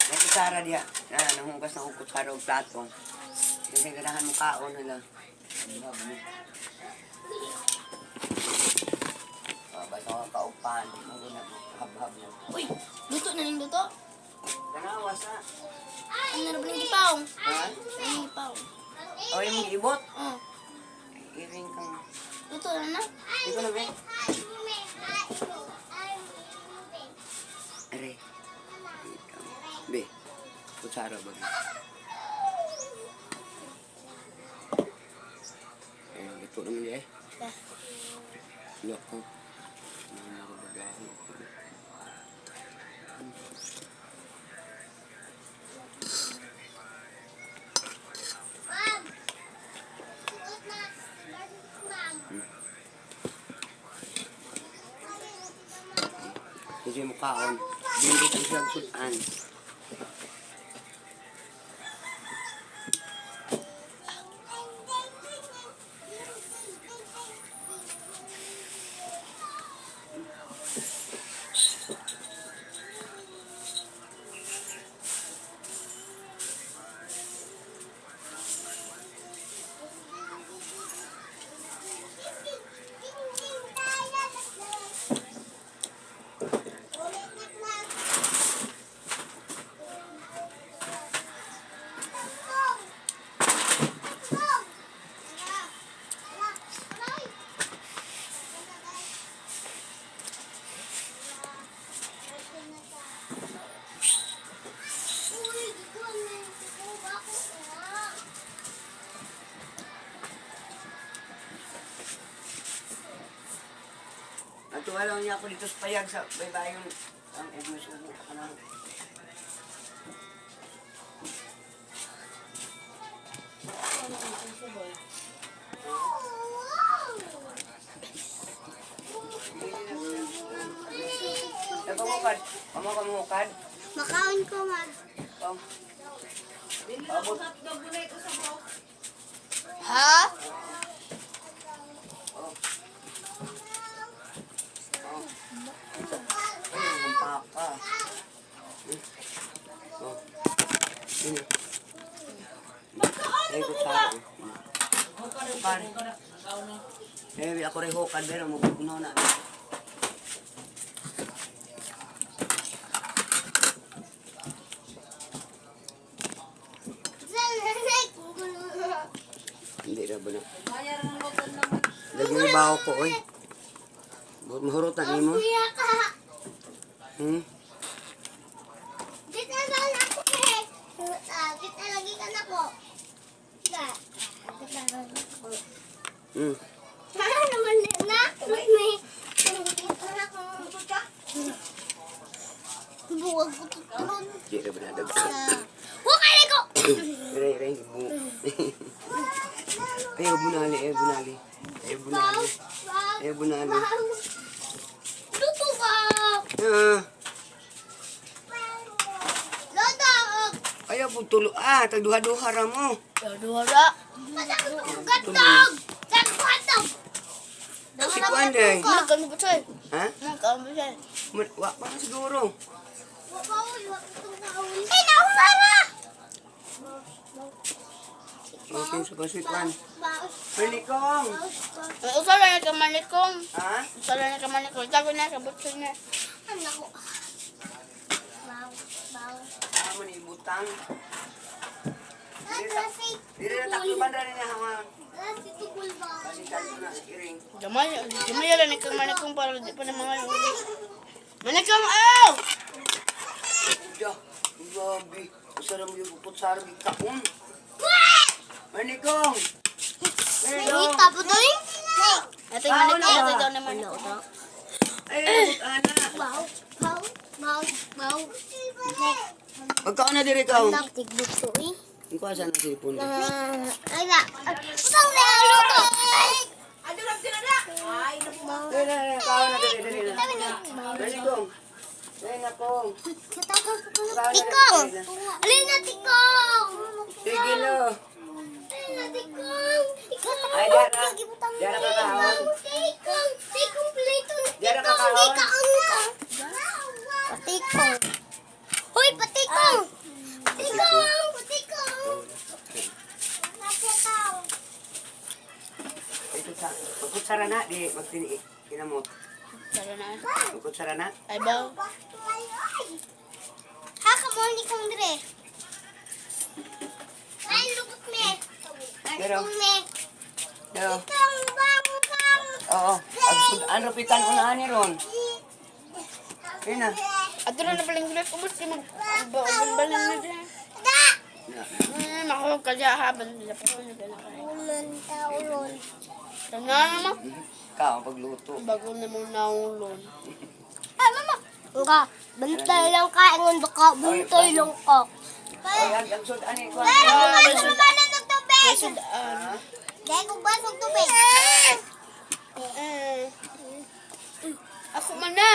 May kutsara diya. Nanghugas na kong kutsara o plato. Kasi ganahan mo kaon nila. Basta ka kaupan. Hab-hab na. Uy, luto na rin luto. Ganawas ha. Ano na ba ng ipaw? Ha? Ano yung ipaw? O yung mga ibot. Oh, Iring kang... luto na na. Ito na ba? Are. Be. Kutsara ba? Ayun, ito naman niya eh. Yeah. Lock ko. Nakabagahe. Kasi mo kaon. Hindi ko siya sudan. Natuwa lang niya ako dito sa payag sa baybayon. Ang Edmund Subo. Ano? Nagkamukad. Kamukad. Makaon ko, ma. Abot. Ha? Ay, ang papa. Oh. Sino? Ay, kutsara. Pare. Eh, ako rin hukad. Pero magpupuno na. Hindi na ba na? Lagyan yung baho ko, oy. Buat mahurutan mo. Kuya ka. Hmm? Dito na ako eh. Dito lagi ka na po. Dito na ako. Hmm. Naman na. May. Buwag ko tutulog. Hindi na ba na daga? Hukay ko! Ray, bu. Ayaw bunali. Ayaw bunali. Luto ka! Ah, Lodo! ayaw po tulo. Tagduha-duha ra mo. Dora. Gatog! Gatog! Si Kuanday. Nagkano ba siya? Ha? Nagkano ba siya? Wa pa na siguro. Eh, nauna na! Okay, sa pasitwan. Malikong. Usala na ka manikong. Ha? Usala na ka manikong. Tago na ka butso na. Ano ko? Amo ni butang. Dili na takluban rin niya haman. Kasi tayo na iring. Gamay lang na ka manikong para di pa na mga luli. Manikong, aw! Diyo, grabe. Usara mo yung kutsara ng kaon. Malikong. Hello. Tapo to eh? Ito yung manikong. Ito daw naman. Ay, anak. Wow. Magkaon na diri ka. Tigbot to eh. Ang kuha sana si Punda. Ay na. Pusang na ang luto. Kaon na diri na. Malikong. Ay, nako. Tikong! Alin na tikong! Sige no. Alin na tikong! Ay, dara. Gibutang Diyan na kakahon. Tikong plito. Diyan na kakahon. Patikong. Hoy, patikong. Patikong. Patikong. Patikong. Ito sa, magkutsara na, di, kinamot. Tara na. Magkutsara na. Ay ba? Ha, kamoni kong dire. Ay, lukot me. Pero, me. pero, Kang bang kang. oo. Ang rupitan unahan ni Ron. Yun na. Ato na paling gulat. Ubus ka mag-balang na dyan. Da. Makawag ka dyan habang nila pa rin nila kain. Ulon taulon. Tanga naman. Ikaw, pagluto. Bago na mong naulon. Ay, mama. Nga, bantay lang ka. Ingon baka bantay lang ka. Ay, ang sud, ani ko. Pero kung baso naman na ng tubig. Kasi daan. Dahil kung baso ng tubig. Ako man na.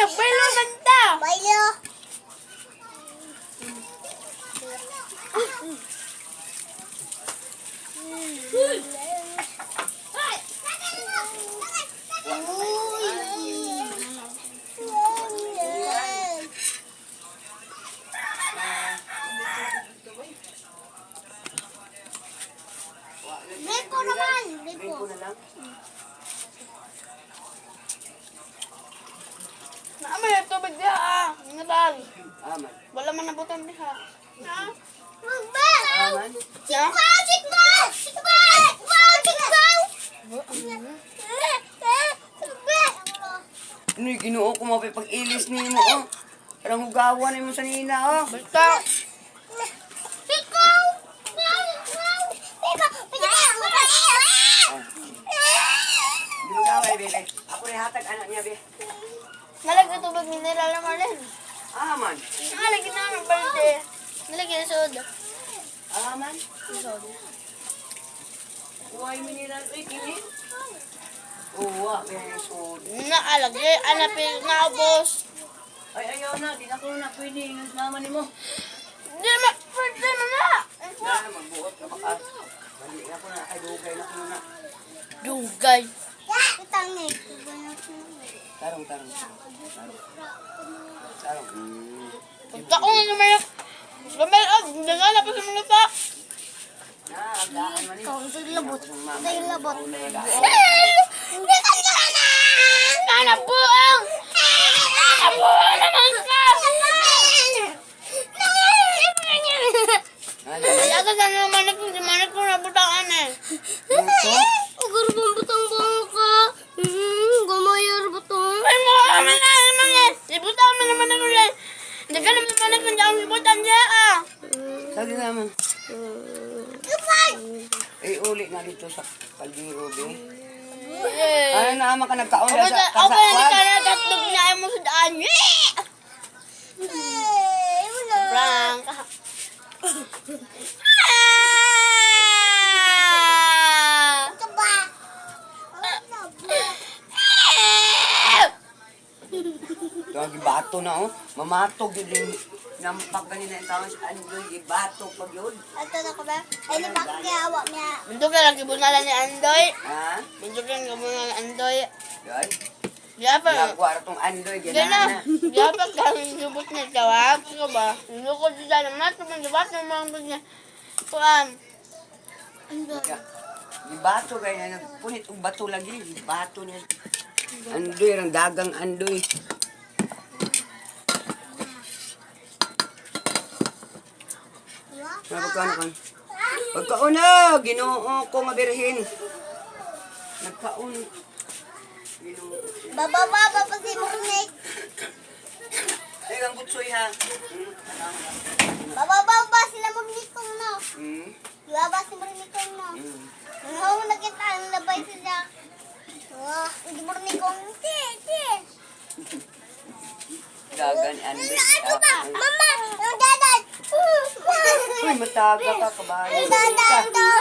Nagbaylo banta. Bayo. Rico naman. Rin Rico. ko na lang. Naamay ang tubig diya ah. Natal. Aman. Wala man nabutan diha. Ha? Magbang. Aman. Ya? Tikbang! Tikbang! Tikbang! Tikbang! Ano yung ginuo ko mo pag-ilis ni mo, oh. Parang hugawan ni mo sa nina, oh. Basta. Tikbang! Tikbang! Di mo gaway, bebe. Ako rin hatag anak niya, be. Nalagay tubig mineral na Marlene. Aman. Nalagay na ng balde. Nalagay na soda. Aman. Soda. Uway mineral, uy, kini. Uwa, be, so. Naalagay. Anapil na boss. Ay, ayaw na, di na ko na pwede. Yung naman ni mo. Di na. Pwede na na. Na, magbuot ka baka. Mali na ko na, ay dugay na ko na. Dugay. Itang eh. Tarong. Tarong. Pagkaon na naman yung... Gamay og. Nagana pa sa mga ta. Na, agdaan man ni. Ito yung labot. Ito yung labot. Hindi ka na! Nanapuang! Nanapuang naman ka! Ano? Kaya ka sana naman nagsimanit ko na butaan eh. Luto? Agar bang butang bangka. Gumayar butang. Ay mo naman na naman eh. Ibutaan mo naman ako eh. Hindi ka naman naman nagkandang ibutan niya ah. Sabi naman. Kapag! Eh, uli na dito sa kaldero, be. Eh. Ano naman ka nagkaon Ako na sa na ka kasakwan? na tatlog na mo sa daan. Wala. Frank. Ito ba? Yung gibato na, oh. Mamatog yun yung nampak kanina yung tawag sa ano yung gibato pag yun. Ito na ko ba? Ay, ni bakit awa niya? Bundok na lang kibunalan ni Andoy. Ha? Bundok lang kibunalan ni Andoy. Yun? Yapa. Nagwara tong andoy, Yan ganahan na. na. Yapa kami lubot na tawag. Ikaw ba? Lukod siya naman. Tumandibat ng mga bagay. Kuan. Gibato kaya nagpunit ang bato lagi. Gibato niya. Andoy, ang dagang andoy. Pagkaon kan. Pagkaon na, Ginoo ko nga birhen. Nagkaon. Ginoo. Baba pa si Murnik. Tegang butsoy ha. Baba sila Murnik ko no. Hmm. Baba si Murnik ko no. Hmm. Nung nakita ang labay sila. Wah, hindi Murnik ko. Ti. Dagan andoy. Ano ba? Mama, ang dadan. Uy, mataga ka kabayo. Ang dadan. Mama.